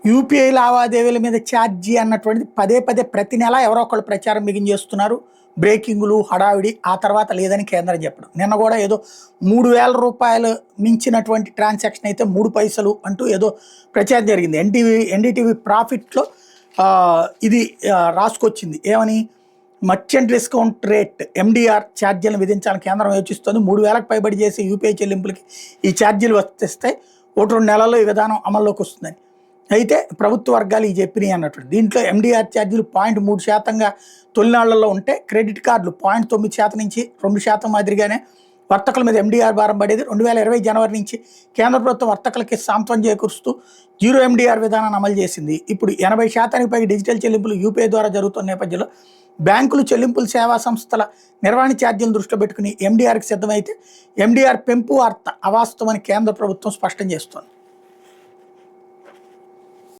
UPI లావాదేవీల మీద charge అన్నటువంటిది పదే పదే ప్రతి నెల ఎవరో ఒకళ్ళు ప్రచారం మిగించేస్తున్నారు. బ్రేకింగులు, హడావిడి. ఆ తర్వాత లేదని కేంద్రం చెప్పడం. నిన్న కూడా ఏదో 3,000 రూపాయలు మించినటువంటి ట్రాన్సాక్షన్ అయితే 3 పైసలు అంటూ ఏదో ప్రచారం జరిగింది. ఎన్డీటీవీ ప్రాఫిట్లో ఇది రాసుకొచ్చింది. ఏమని? మర్చెంట్ డిస్కౌంట్ రేట్ ఎండిఆర్ ఛార్జీలను విధించాలని కేంద్రం యోచిస్తోంది. 3,000కు పైబడి చేసే యూపీఐ చెల్లింపులకి ఈ ఛార్జీలు వర్తిస్తాయి. 1-2 నెలల్లో ఈ విధానం అమల్లోకి వస్తుందని అయితే ప్రభుత్వ వర్గాలు ఈ చెప్పినాయి అన్నట్టు. దీంట్లో ఎండిఆర్ ఛార్జీలు 0.3%గా తొలినాళ్లలో ఉంటే, క్రెడిట్ కార్డులు 0.9% నుంచి 2% మాదిరిగానే వర్తకుల మీద ఎండిఆర్ భారం పడేది. 2020 జనవరి నుంచి కేంద్ర ప్రభుత్వం వర్తకులకి సాంత్వనం చేకూరుస్తూ జీరో ఎండిఆర్ విధానాన్ని అమలు చేసింది. ఇప్పుడు 80% పైగా డిజిటల్ చెల్లింపులు యూపీఐ ద్వారా జరుగుతున్న నేపథ్యంలో బ్యాంకులు, చెల్లింపుల సేవా సంస్థల నిర్వహణ ఛార్జీలను దృష్టిలో పెట్టుకుని ఎండిఆర్కి సిద్ధమైతే ఎండిఆర్ పెంపు వార్త అవాస్తవమని కేంద్ర ప్రభుత్వం స్పష్టం చేస్తోంది.